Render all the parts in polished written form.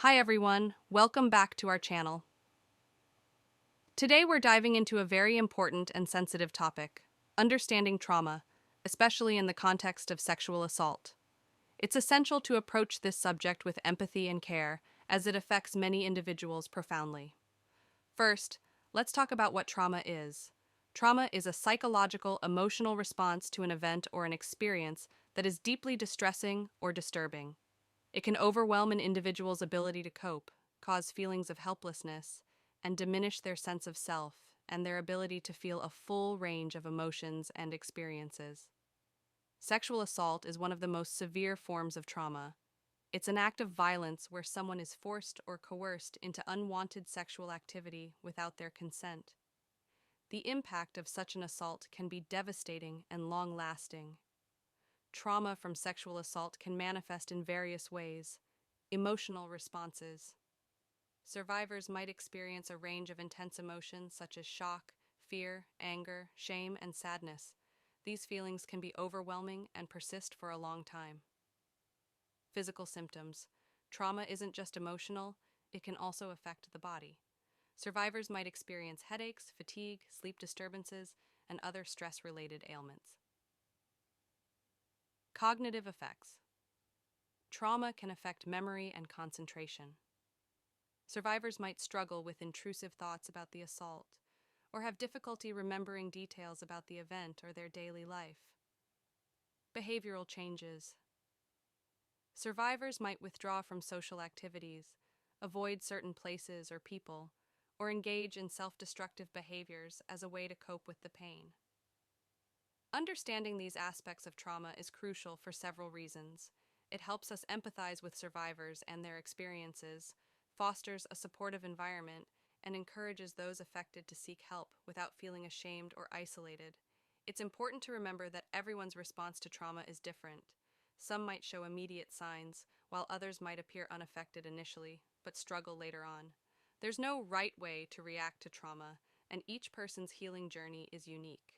Hi everyone, welcome back to our channel. Today we're diving into a very important and sensitive topic, understanding trauma, especially in the context of sexual assault. It's essential to approach this subject with empathy and care, as it affects many individuals profoundly. First, let's talk about what trauma is. Trauma is a psychological, emotional response to an event or an experience that is deeply distressing or disturbing. It can overwhelm an individual's ability to cope, cause feelings of helplessness, and diminish their sense of self and their ability to feel a full range of emotions and experiences. Sexual assault is one of the most severe forms of trauma. It's an act of violence where someone is forced or coerced into unwanted sexual activity without their consent. The impact of such an assault can be devastating and long-lasting. Trauma from sexual assault can manifest in various ways. Emotional responses. Survivors might experience a range of intense emotions such as shock, fear, anger, shame, and sadness. These feelings can be overwhelming and persist for a long time. Physical symptoms. Trauma isn't just emotional, it can also affect the body. Survivors might experience headaches, fatigue, sleep disturbances, and other stress-related ailments. Cognitive effects. Trauma can affect memory and concentration. Survivors might struggle with intrusive thoughts about the assault, or have difficulty remembering details about the event or their daily life. Behavioral changes. Survivors might withdraw from social activities, avoid certain places or people, or engage in self-destructive behaviors as a way to cope with the pain. Understanding these aspects of trauma is crucial for several reasons. It helps us empathize with survivors and their experiences, fosters a supportive environment, and encourages those affected to seek help without feeling ashamed or isolated. It's important to remember that everyone's response to trauma is different. Some might show immediate signs, while others might appear unaffected initially, but struggle later on. There's no right way to react to trauma, and each person's healing journey is unique.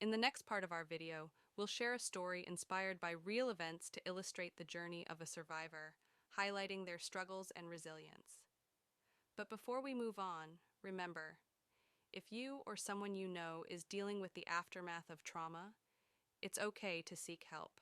In the next part of our video, we'll share a story inspired by real events to illustrate the journey of a survivor, highlighting their struggles and resilience. But before we move on, remember, if you or someone you know is dealing with the aftermath of trauma, it's okay to seek help.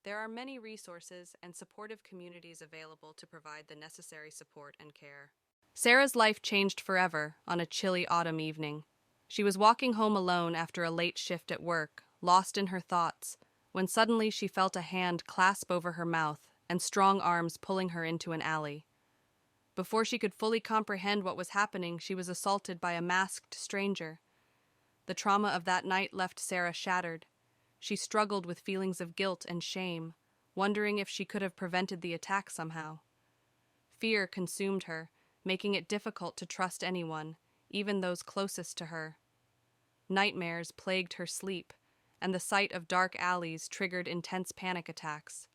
There are many resources and supportive communities available to provide the necessary support and care. Sarah's life changed forever on a chilly autumn evening. She was walking home alone after a late shift at work, lost in her thoughts, when suddenly she felt a hand clasp over her mouth and strong arms pulling her into an alley. Before she could fully comprehend what was happening, she was assaulted by a masked stranger. The trauma of that night left Sarah shattered. She struggled with feelings of guilt and shame, wondering if she could have prevented the attack somehow. Fear consumed her, making it difficult to trust anyone, even those closest to her. Nightmares plagued her sleep, and the sight of dark alleys triggered intense panic attacks.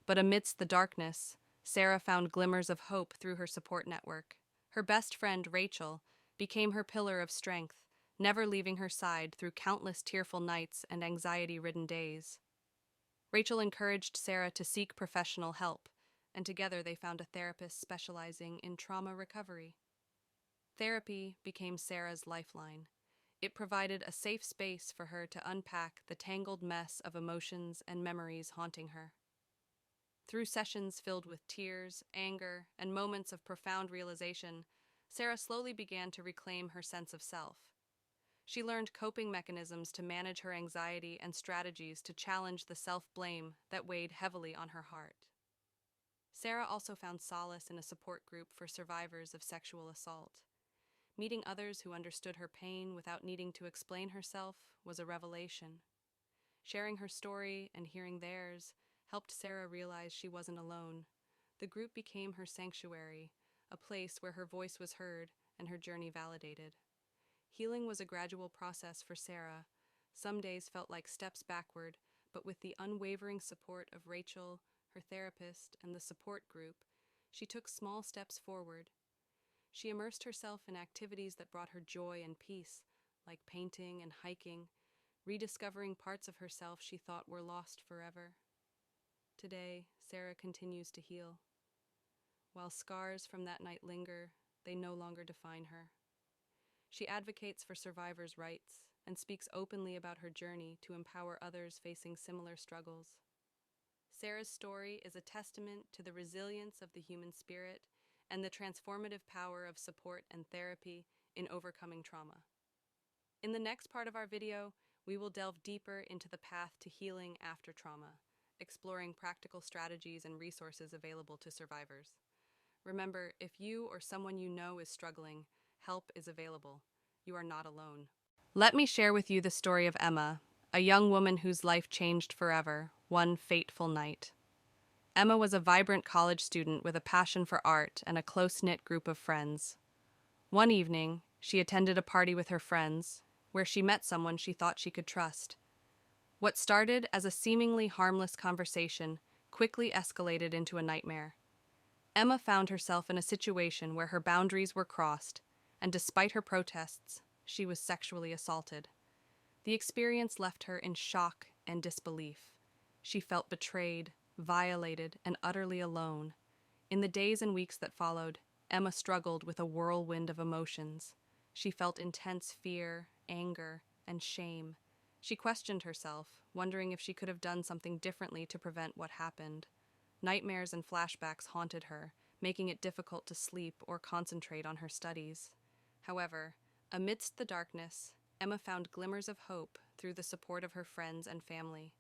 But amidst the darkness, Sarah found glimmers of hope through her support network. Her best friend, Rachel, became her pillar of strength, never leaving her side through countless tearful nights and anxiety-ridden days. Rachel encouraged Sarah to seek professional help, and together they found a therapist specializing in trauma recovery. Therapy became Sarah's lifeline. It provided a safe space for her to unpack the tangled mess of emotions and memories haunting her. Through sessions filled with tears, anger, and moments of profound realization, Sarah slowly began to reclaim her sense of self. She learned coping mechanisms to manage her anxiety and strategies to challenge the self-blame that weighed heavily on her heart. Sarah also found solace in a support group for survivors of sexual assault. Meeting others who understood her pain without needing to explain herself was a revelation. Sharing her story and hearing theirs helped Sarah realize she wasn't alone. The group became her sanctuary, a place where her voice was heard and her journey validated. Healing was a gradual process for Sarah. Some days felt like steps backward, but with the unwavering support of Rachel, her therapist, and the support group, she took small steps forward. She immersed herself in activities that brought her joy and peace, like painting and hiking, rediscovering parts of herself she thought were lost forever. Today, Sarah continues to heal. while scars from that night linger, they no longer define her. She advocates for survivors' rights and speaks openly about her journey to empower others facing similar struggles. Sarah's story is a testament to the resilience of the human spirit and the transformative power of support and therapy in overcoming trauma. In the next part of our video, we will delve deeper into the path to healing after trauma, exploring practical strategies and resources available to survivors. Remember, if you or someone you know is struggling, help is available. You are not alone. Let me share with you the story of Emma, a young woman whose life changed forever, one fateful night. Emma was a vibrant college student with a passion for art and a close-knit group of friends. One evening, she attended a party with her friends, where she met someone she thought she could trust. What started as a seemingly harmless conversation quickly escalated into a nightmare. Emma found herself in a situation where her boundaries were crossed, and despite her protests, she was sexually assaulted. The experience left her in shock and disbelief. She felt betrayed, violated, and utterly alone. In the days and weeks that followed, Emma struggled with a whirlwind of emotions. She felt intense fear, anger, and shame. She questioned herself, wondering if she could have done something differently to prevent what happened. Nightmares and flashbacks haunted her, making it difficult to sleep or concentrate on her studies. However, amidst the darkness, Emma found glimmers of hope through the support of her friends and family.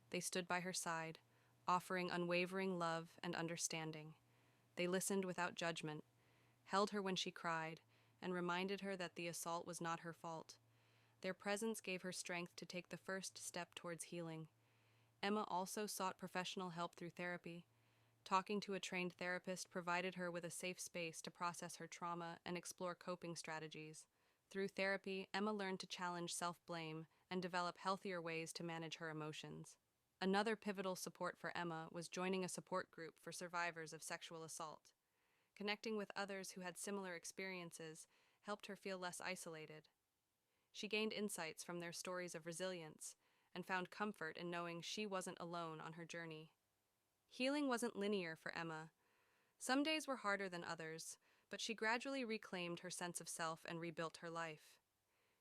They stood by her side, offering unwavering love and understanding. They listened without judgment, held her when she cried, and reminded her that the assault was not her fault. Their presence gave her strength to take the first step towards healing. Emma also sought professional help through therapy. Talking to a trained therapist provided her with a safe space to process her trauma and explore coping strategies. Through therapy, Emma learned to challenge self-blame and develop healthier ways to manage her emotions. Another pivotal support for Emma was joining a support group for survivors of sexual assault. Connecting with others who had similar experiences helped her feel less isolated. She gained insights from their stories of resilience and found comfort in knowing she wasn't alone on her journey. Healing wasn't linear for Emma. Some days were harder than others, but she gradually reclaimed her sense of self and rebuilt her life.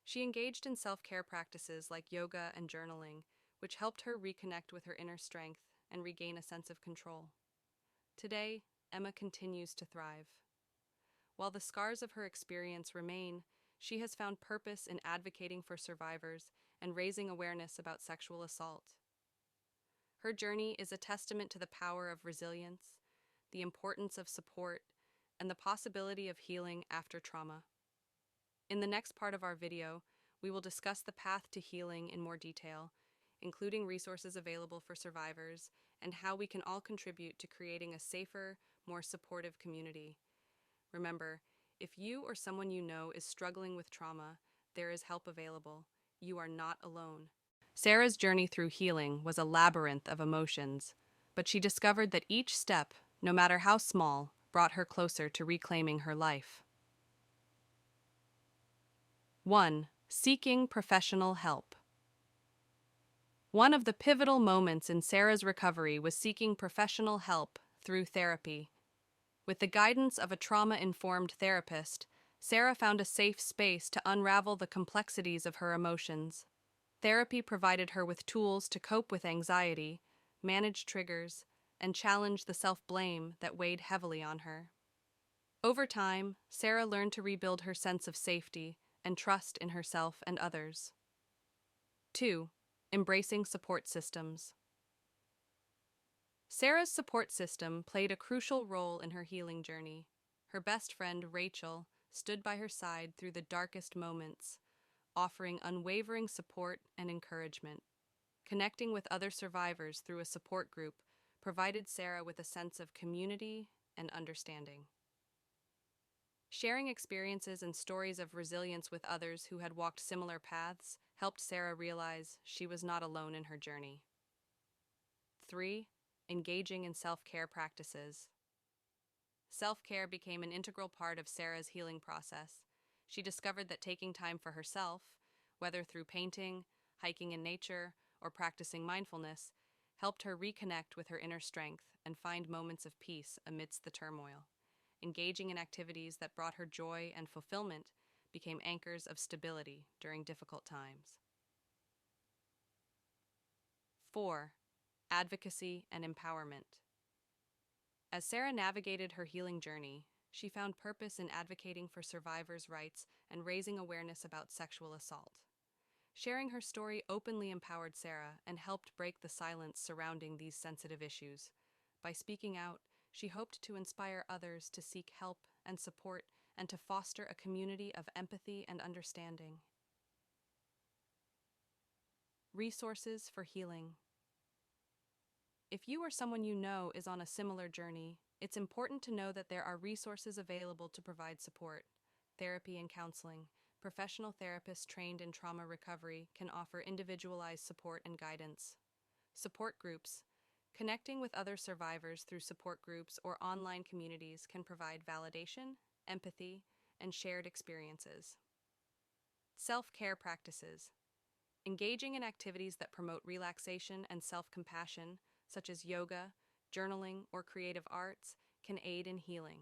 She engaged in self-care practices like yoga and journaling, which helped her reconnect with her inner strength and regain a sense of control. Today, Emma continues to thrive. While the scars of her experience remain, she has found purpose in advocating for survivors and raising awareness about sexual assault. Her journey is a testament to the power of resilience, the importance of support, and the possibility of healing after trauma. In the next part of our video, we will discuss the path to healing in more detail, including resources available for survivors and how we can all contribute to creating a safer, more supportive community. Remember, if you or someone you know is struggling with trauma, there is help available. You are not alone. Sarah's journey through healing was a labyrinth of emotions, but she discovered that each step, no matter how small, brought her closer to reclaiming her life. 1. Seeking professional help. One of the pivotal moments in Sarah's recovery was seeking professional help through therapy. With the guidance of a trauma-informed therapist, Sarah found a safe space to unravel the complexities of her emotions. Therapy provided her with tools to cope with anxiety, manage triggers, and challenge the self-blame that weighed heavily on her. Over time, Sarah learned to rebuild her sense of safety and trust in herself and others. 2. Embracing support systems. Sarah's support system played a crucial role in her healing journey. Her best friend, Rachel, stood by her side through the darkest moments, offering unwavering support and encouragement. Connecting with other survivors through a support group provided Sarah with a sense of community and understanding. Sharing experiences and stories of resilience with others who had walked similar paths helped Sarah realize she was not alone in her journey. 3. Engaging in self-care practices. Self-care became an integral part of Sarah's healing process. She discovered that taking time for herself, whether through painting, hiking in nature, or practicing mindfulness, helped her reconnect with her inner strength and find moments of peace amidst the turmoil. engaging in activities that brought her joy and fulfillment became anchors of stability during difficult times. 4. Advocacy and empowerment. As Sarah navigated her healing journey, she found purpose in advocating for survivors' rights and raising awareness about sexual assault. Sharing her story openly empowered Sarah and helped break the silence surrounding these sensitive issues. By speaking out, she hoped to inspire others to seek help and support and to foster a community of empathy and understanding. Resources for healing. If you or someone you know is on a similar journey, it's important to know that there are resources available to provide support. Therapy and counseling. Professional therapists trained in trauma recovery can offer individualized support and guidance. Support groups. Connecting with other survivors through support groups or online communities can provide validation, empathy, and shared experiences. Self-care practices. Engaging in activities that promote relaxation and self-compassion, such as yoga, journaling, or creative arts, can aid in healing.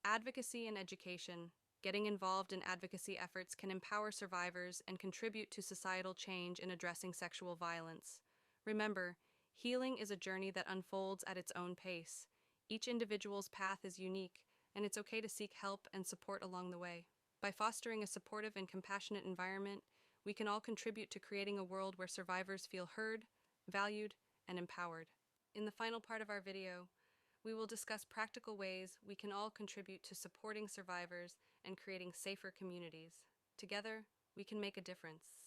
Advocacy and education. Getting involved in advocacy efforts can empower survivors and contribute to societal change in addressing sexual violence. Remember, healing is a journey that unfolds at its own pace. Each individual's path is unique, and it's okay to seek help and support along the way. By fostering a supportive and compassionate environment, we can all contribute to creating a world where survivors feel heard, valued, and empowered. In the final part of our video, we will discuss practical ways we can all contribute to supporting survivors and creating safer communities. Together, we can make a difference.